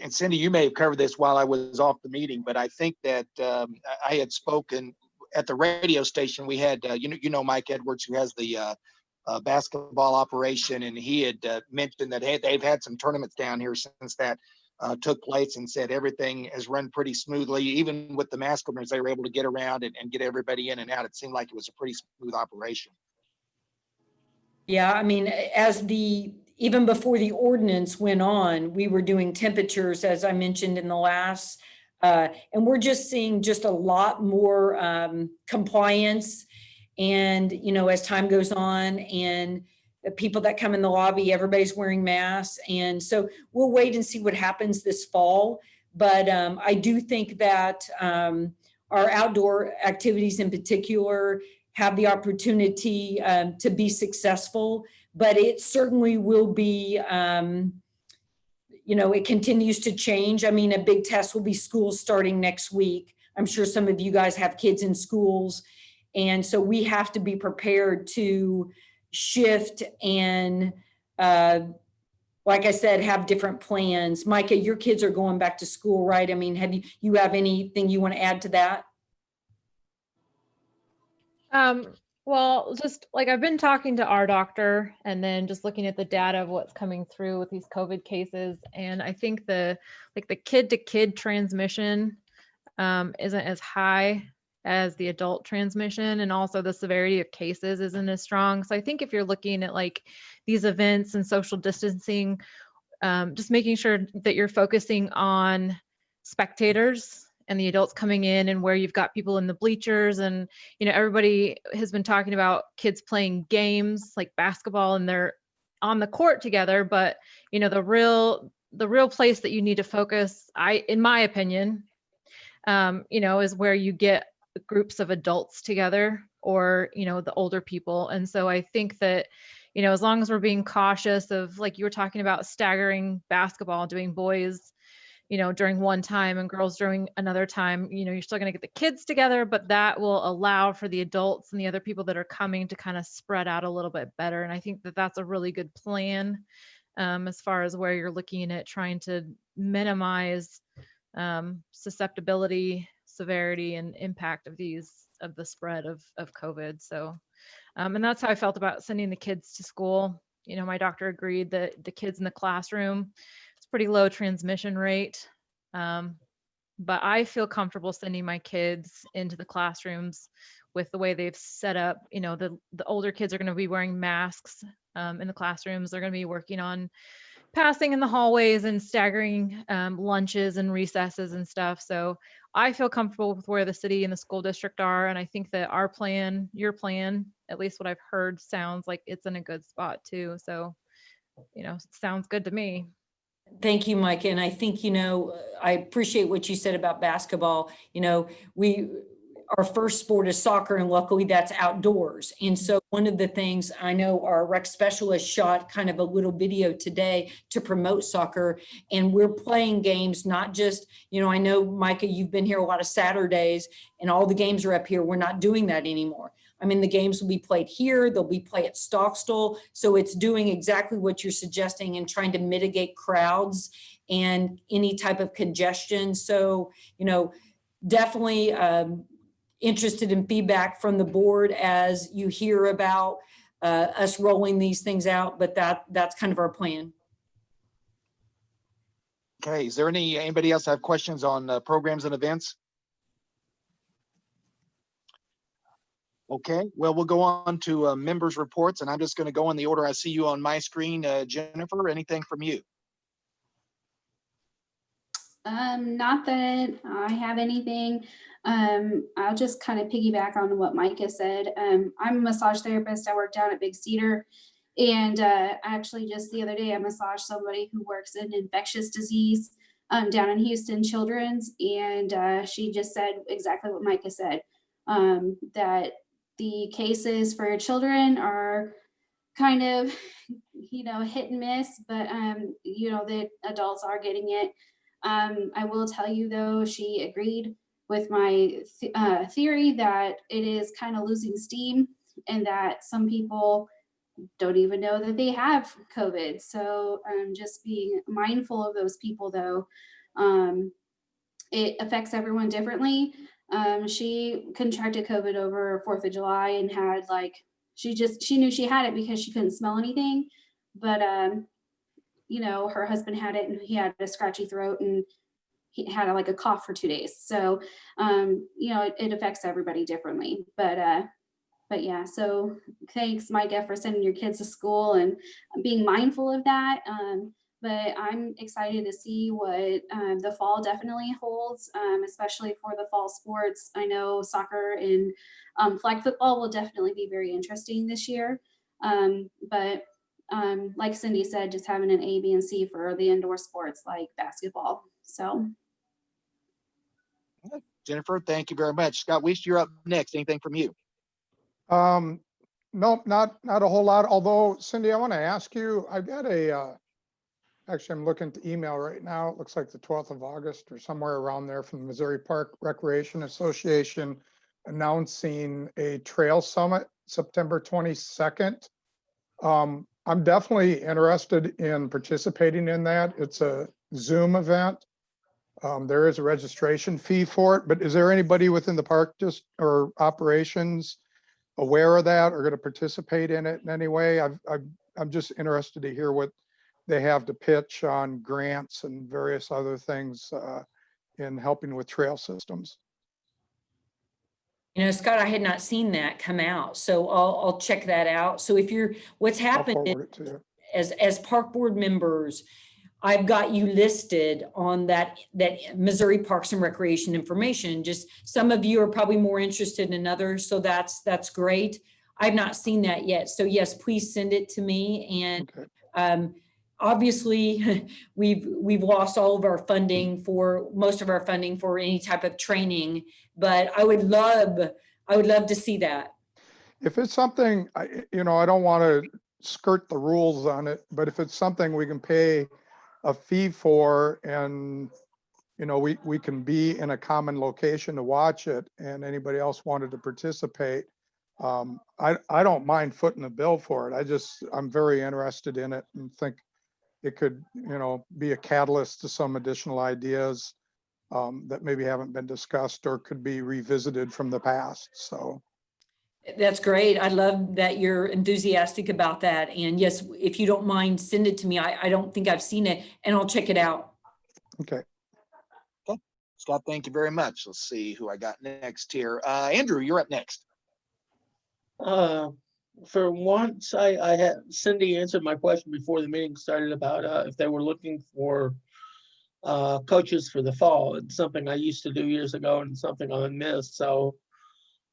S1: Cindy, you may have covered this while I was off the meeting, but I think that I had spoken at the radio station. We had, you know, Mike Edwards, who has the basketball operation, and he had mentioned that, hey, they've had some tournaments down here since that took place, and said everything has run pretty smoothly. Even with the mask owners, they were able to get around and get everybody in and out. It seemed like it was a pretty smooth operation.
S3: Yeah, I mean, even before the ordinance went on, we were doing temperatures, as I mentioned in the last, and we're just seeing just a lot more compliance. And, you know, as time goes on, and the people that come in the lobby, everybody's wearing masks. And so we'll wait and see what happens this fall. But I do think that our outdoor activities in particular have the opportunity to be successful, but it certainly will be, you know, it continues to change. I mean, a big test will be schools starting next week. I'm sure some of you guys have kids in schools. And so we have to be prepared to shift and, like I said, have different plans. Micah, your kids are going back to school, right? I mean, you have anything you want to add to that?
S11: Well, just like I've been talking to our doctor and then just looking at the data of what's coming through with these COVID cases. And I think the kid to kid transmission isn't as high as the adult transmission, and also the severity of cases isn't as strong. So I think if you're looking at like these events and social distancing, just making sure that you're focusing on spectators and the adults coming in, and where you've got people in the bleachers. And, you know, everybody has been talking about kids playing games like basketball and they're on the court together. But, you know, the real place that you need to focus, in my opinion, you know, is where you get groups of adults together, or, you know, the older people. And so I think that, you know, as long as we're being cautious of, like you were talking about, staggering basketball, doing boys, you know, during one time and girls during another time, you know, you're still going to get the kids together, but that will allow for the adults and the other people that are coming to kind of spread out a little bit better. And I think that that's a really good plan as far as where you're looking at trying to minimize susceptibility, severity, and impact of the spread of COVID. So, and that's how I felt about sending the kids to school. You know, my doctor agreed that the kids in the classroom, pretty low transmission rate. But I feel comfortable sending my kids into the classrooms with the way they've set up. You know, the older kids are going to be wearing masks in the classrooms. They're going to be working on passing in the hallways and staggering lunches and recesses and stuff. So I feel comfortable with where the city and the school district are. And I think that our plan, your plan, at least what I've heard, sounds like it's in a good spot too. So, you know, it sounds good to me.
S3: Thank you, Mike. And I think, you know, I appreciate what you said about basketball. You know, our first sport is soccer, and luckily that's outdoors. And so one of the things, I know our rec specialist shot kind of a little video today to promote soccer, and we're playing games, not just, you know, I know, Micah, you've been here a lot of Saturdays and all the games are up here. We're not doing that anymore. I mean, the games will be played here, they'll be played at Stockstill. So it's doing exactly what you're suggesting and trying to mitigate crowds and any type of congestion. So, you know, definitely interested in feedback from the board as you hear about us rolling these things out, but that's kind of our plan.
S1: Okay, is there anybody else have questions on programs and events? Okay, well, we'll go on to members' reports, and I'm just going to go in the order I see you on my screen. Jennifer, anything from you?
S14: Not that I have anything. I'll just kind of piggyback on what Micah said. I'm a massage therapist. I work down at Big Cedar. And actually just the other day, I massaged somebody who works in infectious disease down in Houston Children's. And she just said exactly what Micah said, that the cases for children are kind of, hit and miss, but, the adults are getting it. I will tell you though, she agreed with my theory that it is kind of losing steam and that some people don't even know that they have COVID. So just being mindful of those people though. It affects everyone differently. She contracted COVID over 4th of July and had she knew she had it because she couldn't smell anything. But, her husband had it and he had a scratchy throat and he had a cough for 2 days. So, it affects everybody differently. But yeah, so thanks, Micah, for sending your kids to school and being mindful of that. But I'm excited to see what the fall definitely holds, especially for the fall sports. I know soccer and flag football will definitely be very interesting this year. But like Cindy said, just having an A, B, and C for the indoor sports like basketball. So.
S1: Jennifer, thank you very much. Scott Weiss, you're up next. Anything from you?
S15: Nope, not a whole lot. Although, Cindy, I want to ask you, I've got actually, I'm looking at the email right now. It looks like the 12th of August or somewhere around there from the Missouri Park Recreation Association announcing a trail summit, September 22nd. I'm definitely interested in participating in that. It's a Zoom event. There is a registration fee for it, but is there anybody within the park or operations aware of that or going to participate in it in any way? I'm just interested to hear what they have to pitch on grants and various other things in helping with trail systems.
S3: Scott, I had not seen that come out, so I'll check that out. So if what's happened as park board members, I've got you listed on that Missouri Parks and Recreation information. Just some of you are probably more interested in others, so that's great. I've not seen that yet, so yes, please send it to me. And obviously, we've lost all of our funding most of our funding for any type of training, but I would love to see that.
S15: If it's something, I don't want to skirt the rules on it, but if it's something we can pay a fee for and we can be in a common location to watch it and anybody else wanted to participate, I don't mind footing the bill for it. I'm very interested in it and think it could be a catalyst to some additional ideas that maybe haven't been discussed or could be revisited from the past. So
S3: that's great. I love that you're enthusiastic about that. And yes, if you don't mind, send it to me. I don't think I've seen it, and I'll check it out.
S15: Okay.
S1: Okay. Scott, thank you very much. Let's see who I got next here. Andrew, you're up next.
S9: For once, I had Cindy answered my question before the meeting started about if they were looking for coaches for the fall. It's something I used to do years ago and something I missed. So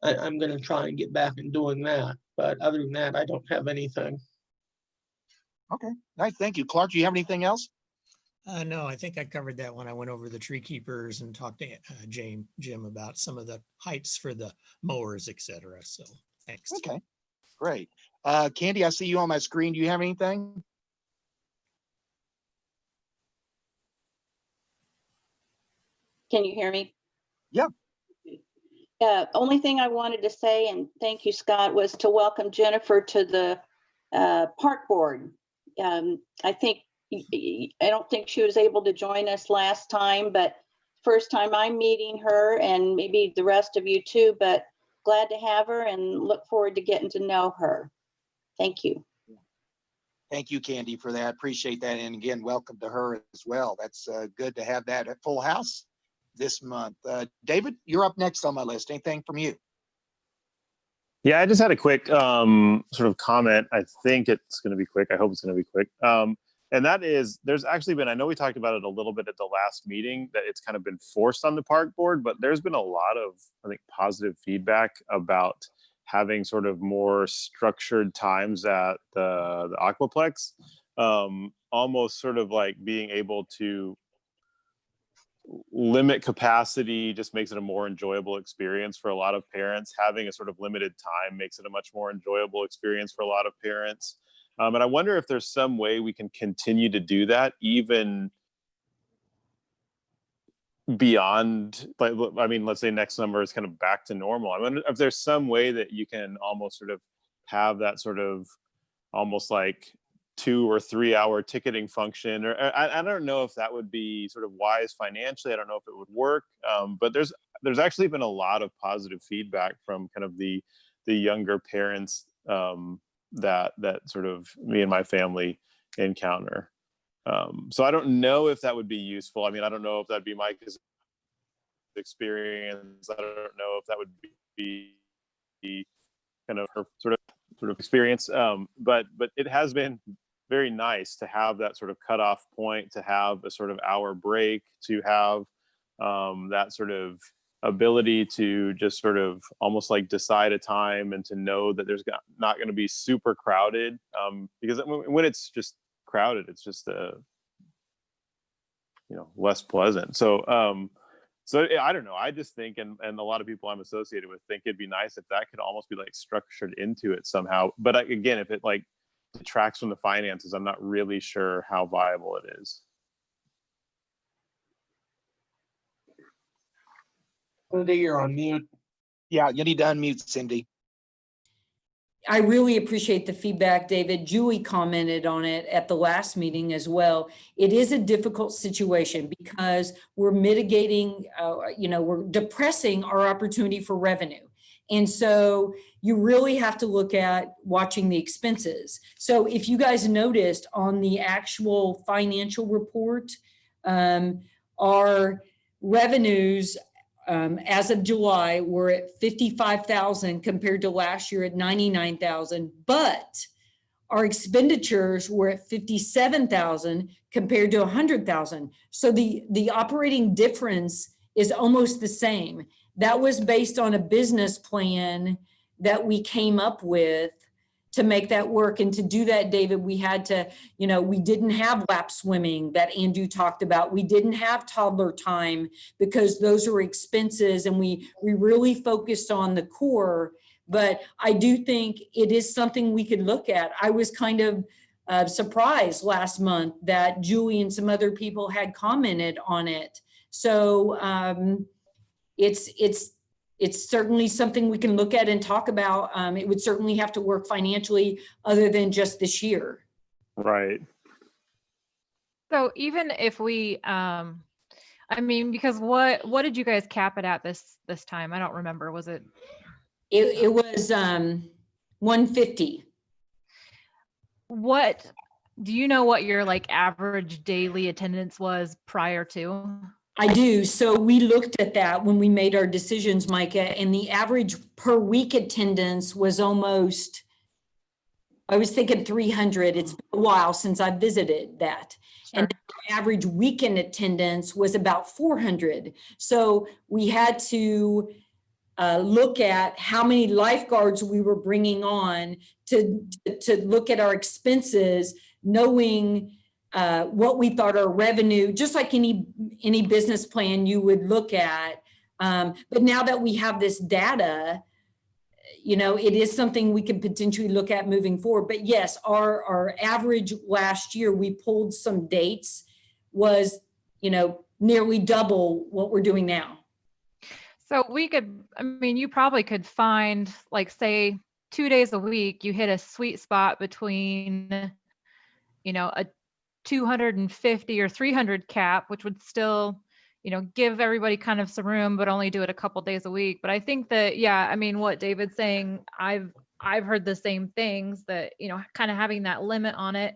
S9: I'm going to try and get back and doing that. But other than that, I don't have anything.
S1: Okay, nice. Thank you. Clark, do you have anything else?
S5: No, I think I covered that when I went over the tree keepers and talked to Jim about some of the heights for the mowers, etc. So thanks.
S1: Okay, great. Candy, I see you on my screen. Do you have anything?
S10: Can you hear me?
S1: Yeah.
S10: Only thing I wanted to say, and thank you, Scott, was to welcome Jennifer to the park board. I don't think she was able to join us last time, but first time I'm meeting her, and maybe the rest of you too, but glad to have her and look forward to getting to know her. Thank you.
S1: Thank you, Candy, for that. Appreciate that. And again, welcome to her as well. That's good to have that at full house this month. David, you're up next on my list. Anything from you?
S12: Yeah, I just had a quick sort of comment. I think it's going to be quick. I hope it's going to be quick. And that is, there's actually been, I know we talked about it a little bit at the last meeting, that it's kind of been forced on the park board, but there's been a lot of, I think, positive feedback about having sort of more structured times at the Aquaplex. Almost sort of like being able to limit capacity just makes it a more enjoyable experience for a lot of parents. Having a sort of limited time makes it a much more enjoyable experience for a lot of parents. And I wonder if there's some way we can continue to do that even beyond, like, I mean, let's say next summer is kind of back to normal. I wonder if there's some way that you can almost sort of have that sort of almost like 2 or 3 hour ticketing function, or I don't know if that would be sort of wise financially. I don't know if it would work, but there's actually been a lot of positive feedback from kind of the younger parents that sort of me and my family encounter. So I don't know if that would be useful. I mean, I don't know if that'd be Mike's experience. I don't know if that would be kind of her sort of experience. But it has been very nice to have that sort of cutoff point, to have a sort of hour break, to have that sort of ability to just sort of almost like decide a time, and to know that there's not going to be super crowded, because when it's just crowded, it's just less pleasant. So I don't know, I just think, and a lot of people I'm associated with think it'd be nice if that could almost be like structured into it somehow. But again, if it like detracts from the finances, I'm not really sure how viable it is.
S9: Cindy, you're on mute.
S1: Yeah, you need to unmute, Cindy.
S3: I really appreciate the feedback, David. Julie commented on it at the last meeting as well. It is a difficult situation because we're mitigating, we're depressing our opportunity for revenue. And so you really have to look at watching the expenses. So if you guys noticed on the actual financial report, our revenues as of July, we're at 55,000 compared to last year at 99,000, but our expenditures were at 57,000 compared to 100,000. So the operating difference is almost the same. That was based on a business plan that we came up with to make that work. And to do that, David, we had to, we didn't have lap swimming that Andrew talked about. We didn't have toddler time because those are expenses, and we really focused on the core. But I do think it is something we could look at. I was kind of surprised last month that Julie and some other people had commented on it. So it's certainly something we can look at and talk about. It would certainly have to work financially other than just this year.
S12: Right.
S11: So even if we, because what did you guys cap it at this time? I don't remember. Was it?
S3: It was 150.
S11: What, do you know what your like average daily attendance was prior to?
S3: I do. So we looked at that when we made our decisions, Micah, and the average per week attendance was almost, I was thinking 300. It's been a while since I visited that. Sure. And the average weekend attendance was about 400. So we had to look at how many lifeguards we were bringing on to look at our expenses, knowing what we thought our revenue, just like any business plan you would look at. But now that we have this data, it is something we could potentially look at moving forward. But yes, our average last year, we pulled some dates, was, nearly double what we're doing now.
S11: So we could, you probably could find, like, say 2 days a week, you hit a sweet spot between, a 250 or 300 cap, which would still, give everybody kind of some room, but only do it a couple days a week. But I think that, what David's saying, I've heard the same things, that, kind of having that limit on it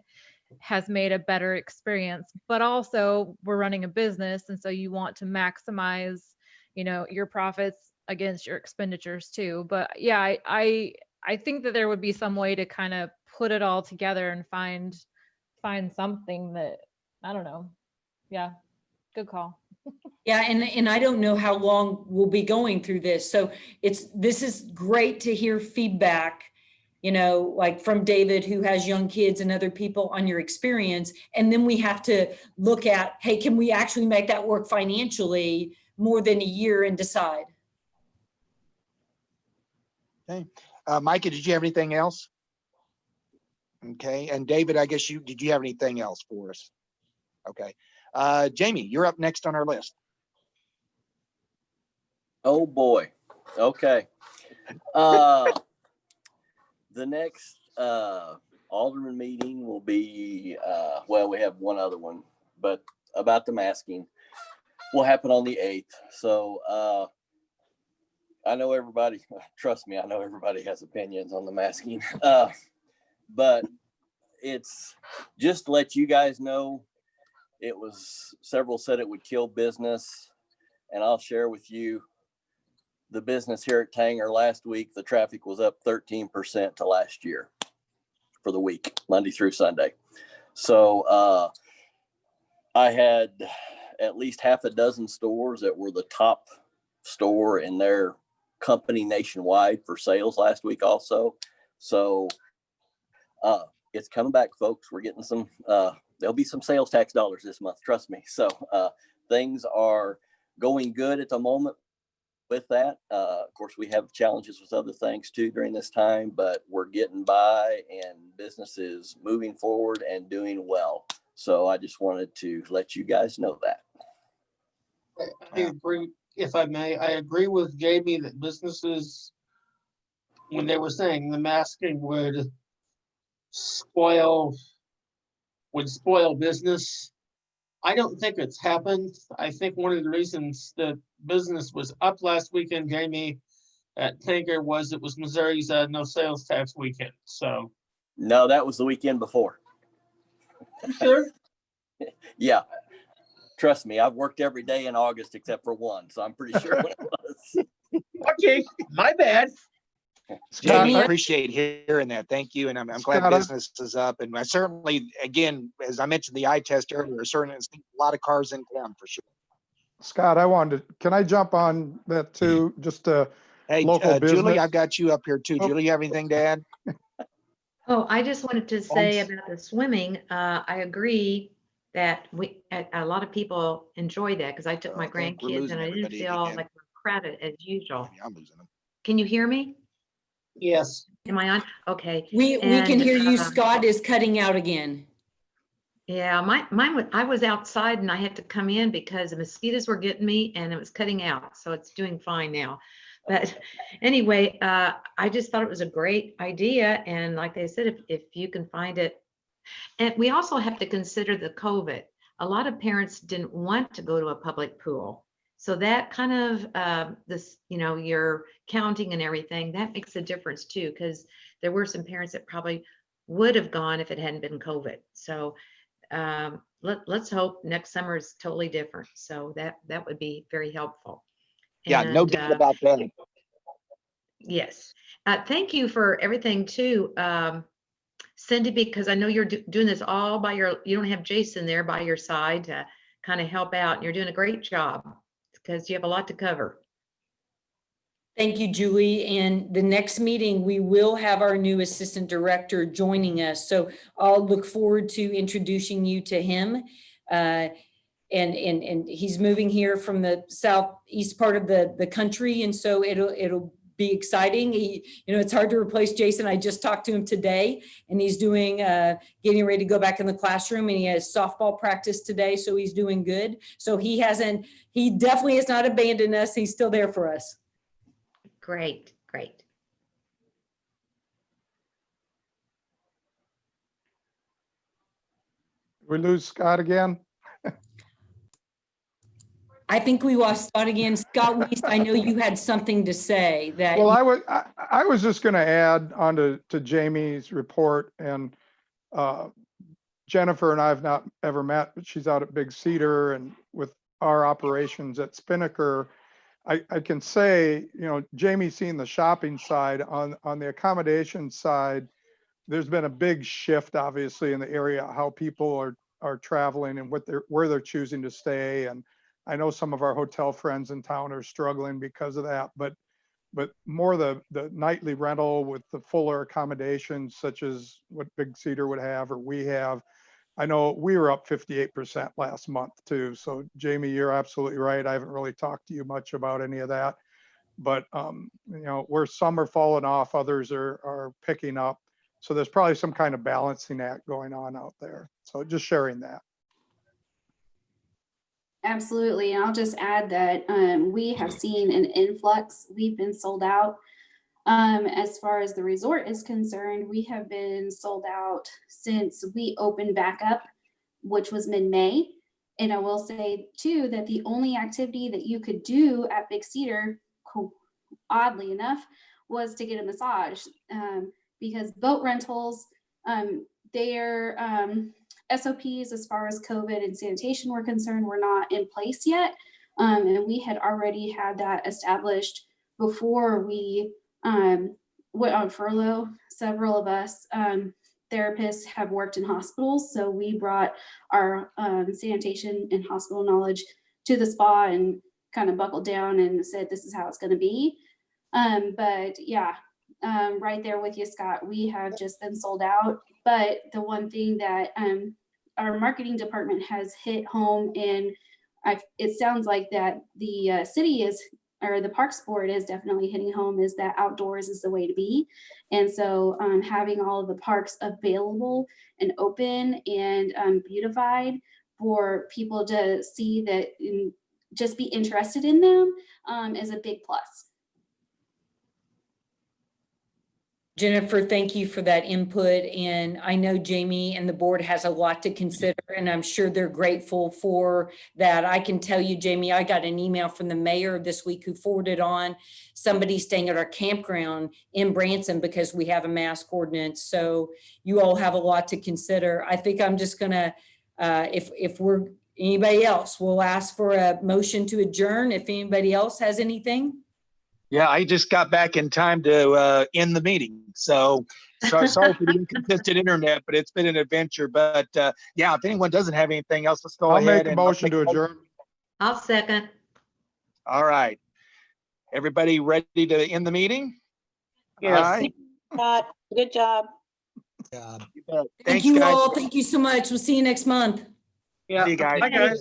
S11: has made a better experience. But also we're running a business, and so you want to maximize, your profits against your expenditures too. But yeah, I think that there would be some way to kind of put it all together and find something that, I don't know. Yeah, good call.
S3: Yeah, and I don't know how long we'll be going through this. So this is great to hear feedback, you know, like from David, who has young kids, and other people on your experience. And then we have to look at, hey, can we actually make that work financially more than a year and decide?
S1: Okay. Micah, did you have anything else? Okay. And David, I guess did you have anything else for us? Okay. Jamie, you're up next on our list.
S13: Oh boy. Okay. The next Alderman meeting will be well, we have one other one, but about the masking will happen on the 8th. So I know everybody, trust me, I know everybody has opinions on the masking. But it's just to let you guys know, it was, several said it would kill business, and I'll share with you the business here at Tanger last week. The traffic was up 13% to last year for the week, Monday through Sunday. So I had at least half a dozen stores that were the top store in their company nationwide for sales last week also. So it's coming back, folks. We're getting some, there'll be some sales tax dollars this month, trust me. So things are going good at the moment with that. Of course, we have challenges with other things too during this time, but we're getting by and business is moving forward and doing well. So I just wanted to let you guys know that.
S9: I agree, if I may, I agree with Jamie that businesses, when they were saying the masking would spoil business. I don't think it's happened. I think one of the reasons that business was up last weekend, Jamie, at Tanger, was it was Missouri's no sales tax weekend. So
S13: No, that was the weekend before.
S9: sure.
S13: Yeah. Trust me, I've worked every day in August except for one, so I'm pretty sure what it was.
S9: Okay, my bad.
S1: Jamie, I
S15: Scott,
S1: appreciate hearing that. Thank you. And I'm glad
S15: Scott,
S1: business is up. And I certainly, again, as I mentioned, the eye test earlier, certainly a lot of cars in town for sure.
S15: Scott, can I jump on that too? Just
S1: Hey,
S15: local business.
S1: Julie, I've got you up here too.
S15: Oh.
S1: Julie, you have anything to add?
S8: Oh, I just wanted to say about the swimming, I agree that a lot of people enjoy that because I took my
S1: I think we're
S8: grandkids
S1: losing
S8: and I didn't
S1: everybody
S8: feel
S1: again.
S8: like we're crowded as usual.
S1: Maybe I'm losing them.
S8: Can you hear me?
S9: Yes.
S8: Am I on? Okay.
S3: We can
S8: And,
S3: hear you. Scott is cutting out again.
S8: Yeah, I was outside and I had to come in because the mosquitoes were getting me and it was cutting out. So it's doing fine now. But anyway, I just thought it was a great idea. And like they said, if you can find it. And we also have to consider the COVID. A lot of parents didn't want to go to a public pool. So that kind of your counting and everything, that makes a difference too, because there were some parents that probably would have gone if it hadn't been COVID. So let's hope next summer is totally different. So that would be very helpful.
S1: Yeah, no
S8: And,
S1: doubt about that.
S8: yes. Thank you for everything too, Cindy, because I know you're doing this all you don't have Jason there by your side to kind of help out. And you're doing a great job because you have a lot to cover.
S3: Thank you, Julie. And the next meeting, we will have our new assistant director joining us. So I'll look forward to introducing you to him. And he's moving here from the southeast part of the country. And so it'll be exciting. It's hard to replace Jason. I just talked to him today and he's doing, getting ready to go back in the classroom, and he has softball practice today. So he's doing good. So he definitely has not abandoned us. He's still there for us.
S8: Great.
S15: We lose Scott again?
S3: I think we lost Scott again. Scott Weiss, I know you had something to say that.
S15: Well, I was just going to add on to Jamie's report, and Jennifer and I have not ever met, but she's out at Big Cedar and with our operations at Spinnaker. I can say, Jamie's seen the shopping side. On the accommodation side, there's been a big shift, obviously, in the area, how people are traveling and where they're choosing to stay. And I know some of our hotel friends in town are struggling because of that, but more the nightly rental with the fuller accommodations, such as what Big Cedar would have or we have. I know we were up 58% last month too. So Jamie, you're absolutely right. I haven't really talked to you much about any of that, but where some are falling off, others are picking up. So there's probably some kind of balancing act going on out there. So just sharing that.
S14: Absolutely. And I'll just add that we have seen an influx. We've been sold out. As far as the resort is concerned, we have been sold out since we opened back up, which was mid-May. And I will say too, that the only activity that you could do at Big Cedar, oddly enough, was to get a massage, because boat rentals, their SOPs as far as COVID and sanitation were concerned were not in place yet. And we had already had that established before we went on furlough. Several of us therapists have worked in hospitals, so we brought our sanitation and hospital knowledge to the spa and kind of buckled down and said, this is how it's going to be. But yeah, right there with you, Scott, we have just been sold out. But the one thing that our marketing department has hit home, and it sounds like that the city is, or the Parks Board is definitely hitting home, is that outdoors is the way to be. And so having all of the parks available and open and beautified for people to see that and just be interested in them is a big plus.
S3: Jennifer, thank you for that input. And I know Jamie and the board has a lot to consider, and I'm sure they're grateful for that. I can tell you, Jamie, I got an email from the mayor this week who forwarded on somebody staying at our campground in Branson because we have a mask ordinance. So you all have a lot to consider. I think I'm just gonna, if we're anybody else, we'll ask for a motion to adjourn if anybody else has anything.
S1: Yeah, I just got back in time to end the meeting. So sorry for the inconsistent internet, but it's been an adventure. But yeah, if anyone doesn't have anything else, let's go
S15: I'll
S1: ahead.
S15: make a motion to adjourn.
S8: I'll second.
S1: All right. Everybody ready to end the meeting?
S9: Yes.
S1: All right.
S10: Scott, good job.
S1: You bet.
S3: Thank
S1: Thanks,
S3: you
S1: guys.
S3: all. Thank you so much. We'll see you next month.
S9: Yeah.
S1: See you guys.
S9: Bye, guys.